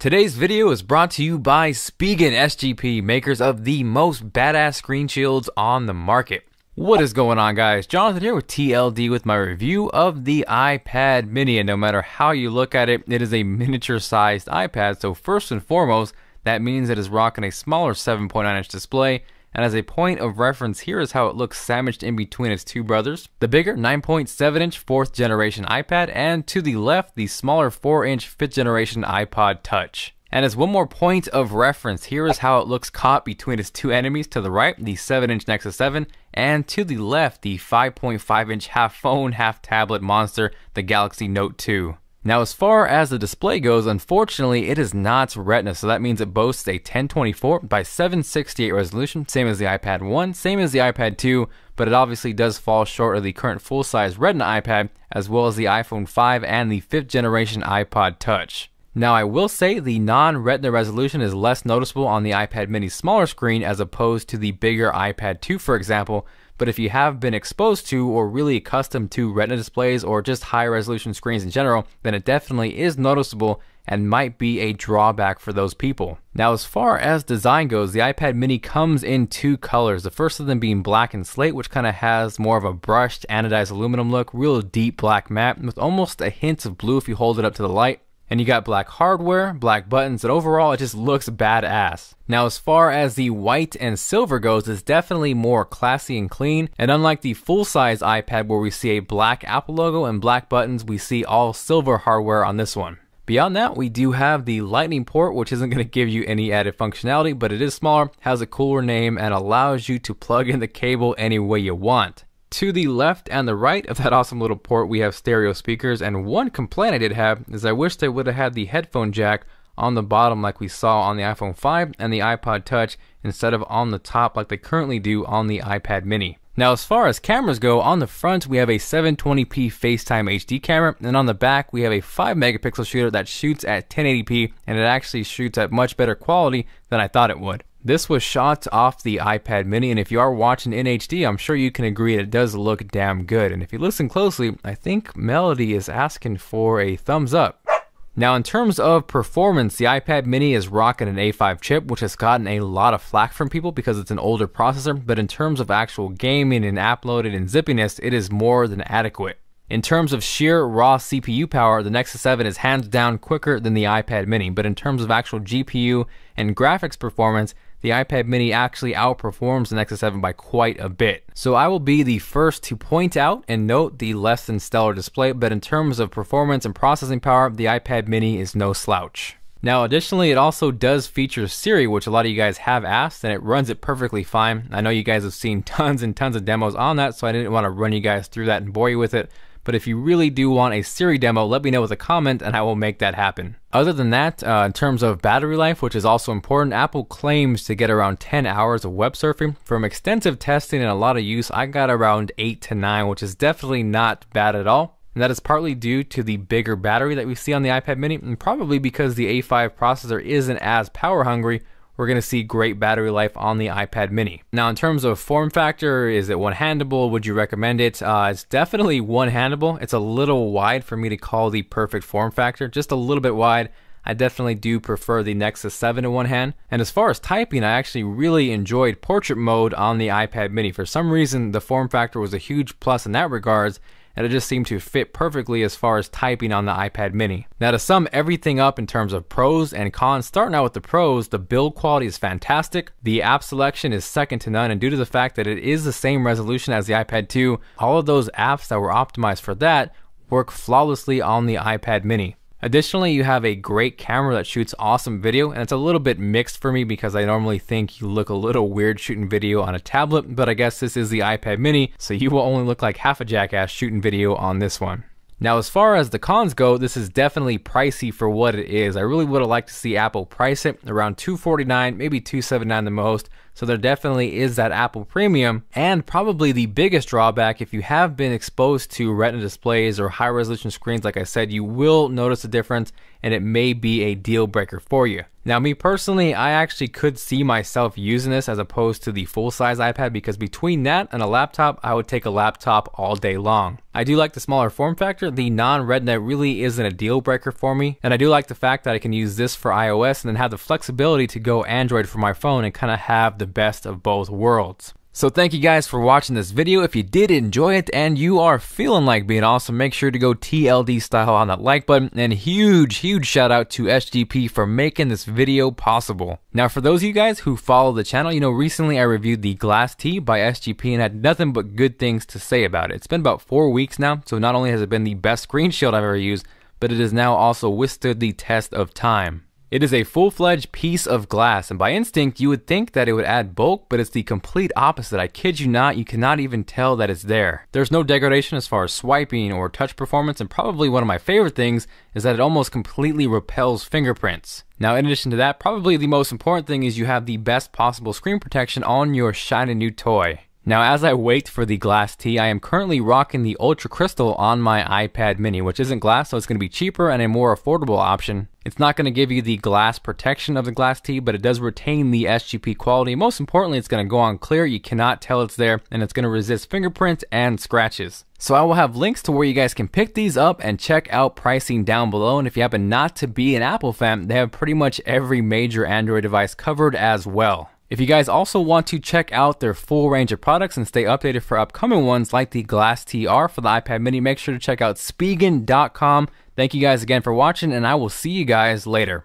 Today's video is brought to you by Spigen SGP, makers of the most badass screen shields on the market. What is going on, guys? Jonathan here with TLD with my review of the iPad mini, and no matter how you look at it, it is a miniature sized iPad. So first and foremost, that means it is rocking a smaller 7.9-inch display, and as a point of reference, here is how it looks sandwiched in between its two brothers. The bigger 9.7-inch 4th generation iPad, and to the left, the smaller 4-inch 5th generation iPod Touch. And as one more point of reference, here is how it looks caught between its two enemies. To the right, the 7-inch Nexus 7, and to the left, the 5.5-inch half phone, half tablet monster, the Galaxy Note 2. Now, as far as the display goes, unfortunately, it is not Retina, so that means it boasts a 1024 by 768 resolution, same as the iPad 1, same as the iPad 2, but it obviously does fall short of the current full-size Retina iPad, as well as the iPhone 5 and the 5th generation iPod Touch. Now, I will say the non-Retina resolution is less noticeable on the iPad mini's smaller screen as opposed to the bigger iPad 2, for example. But if you have been exposed to or really accustomed to Retina displays or just high resolution screens in general, then it definitely is noticeable and might be a drawback for those people. Now, as far as design goes, the iPad mini comes in two colors. The first of them being black and slate, which kind of has more of a brushed anodized aluminum look, real deep black matte with almost a hint of blue if you hold it up to the light. And you got black hardware, black buttons, and overall it just looks badass. Now, as far as the white and silver goes, it's definitely more classy and clean, and unlike the full-size iPad where we see a black Apple logo and black buttons, we see all silver hardware on this one. Beyond that, we do have the Lightning port, which isn't going to give you any added functionality, but it is smaller, has a cooler name, and allows you to plug in the cable any way you want. To the left and the right of that awesome little port, we have stereo speakers, and one complaint I did have is I wish they would have had the headphone jack on the bottom like we saw on the iPhone 5 and the iPod Touch instead of on the top like they currently do on the iPad mini. Now, as far as cameras go, on the front we have a 720p FaceTime HD camera, and on the back we have a 5-megapixel shooter that shoots at 1080p, and it actually shoots at much better quality than I thought it would. This was shot off the iPad mini, and if you are watching in HD, I'm sure you can agree it does look damn good. And if you listen closely, I think Melody is asking for a thumbs up. Now, in terms of performance, the iPad mini is rocking an A5 chip, which has gotten a lot of flack from people because it's an older processor, but in terms of actual gaming and app loaded and zippiness, it is more than adequate. In terms of sheer raw CPU power, the Nexus 7 is hands down quicker than the iPad mini, but in terms of actual GPU and graphics performance, the iPad mini actually outperforms the Nexus 7 by quite a bit. So I will be the first to point out and note the less than stellar display, but in terms of performance and processing power, the iPad mini is no slouch. Now, additionally, it also does feature Siri, which a lot of you guys have asked, and it runs it perfectly fine. I know you guys have seen tons and tons of demos on that, so I didn't want to run you guys through that and bore you with it. But if you really do want a Siri demo, let me know with a comment and I will make that happen. Other than that, in terms of battery life, which is also important, Apple claims to get around 10 hours of web surfing. From extensive testing and a lot of use, I got around 8 to 9, which is definitely not bad at all. And that is partly due to the bigger battery that we see on the iPad mini, and probably because the A5 processor isn't as power hungry. We're going to see great battery life on the iPad mini. Now, in terms of form factor, is it one-handable? Would you recommend it? It's definitely one-handable. It's a little wide for me to call the perfect form factor, just a little bit wide. I definitely do prefer the Nexus 7 in one hand. And as far as typing, I actually really enjoyed portrait mode on the iPad mini. For some reason, the form factor was a huge plus in that regards, and it just seemed to fit perfectly as far as typing on the iPad mini. Now, to sum everything up in terms of pros and cons, starting out with the pros, the build quality is fantastic. The app selection is second to none, and due to the fact that it is the same resolution as the iPad 2, all of those apps that were optimized for that work flawlessly on the iPad mini. Additionally, you have a great camera that shoots awesome video, and it's a little bit mixed for me because I normally think you look a little weird shooting video on a tablet, but I guess this is the iPad mini, so you will only look like half a jackass shooting video on this one. Now, as far as the cons go, this is definitely pricey for what it is. I really would have liked to see Apple price it around $249, maybe $279 the most, So there definitely is that Apple premium. And probably the biggest drawback, if you have been exposed to Retina displays or high resolution screens, like I said, you will notice a difference and it may be a deal breaker for you. Now, me personally, I actually could see myself using this as opposed to the full-size iPad, because between that and a laptop, I would take a laptop all day long. I do like the smaller form factor. The non-Retina really isn't a deal breaker for me, and I do like the fact that I can use this for iOS and then have the flexibility to go Android for my phone and kind of have the best of both worlds. So thank you guys for watching this video. If you did enjoy it and you are feeling like being awesome, make sure to go TLD style on that like button, and huge shout out to SGP for making this video possible. Now, for those of you guys who follow the channel, you know, recently I reviewed the Glass T by SGP and had nothing but good things to say about it. It's been about 4 weeks now, so not only has it been the best screen shield I've ever used, but it has now also withstood the test of time. It is a full-fledged piece of glass, and by instinct you would think that it would add bulk, but it's the complete opposite. I kid you not, you cannot even tell that it's there. There's no degradation as far as swiping or touch performance, and probably one of my favorite things is that it almost completely repels fingerprints. Now, in addition to that, probably the most important thing is you have the best possible screen protection on your shiny new toy. Now, as I wait for the Glass T, I am currently rocking the Ultra Crystal on my iPad mini, which isn't glass, so it's going to be cheaper and a more affordable option. It's not going to give you the glass protection of the Glass T, but it does retain the SGP quality. Most importantly, it's going to go on clear. You cannot tell it's there, and it's going to resist fingerprints and scratches. So I will have links to where you guys can pick these up and check out pricing down below. And if you happen not to be an Apple fan, they have pretty much every major Android device covered as well. If you guys also want to check out their full range of products and stay updated for upcoming ones like the Glass TR for the iPad mini, make sure to check out Spigen.com. Thank you guys again for watching, and I will see you guys later.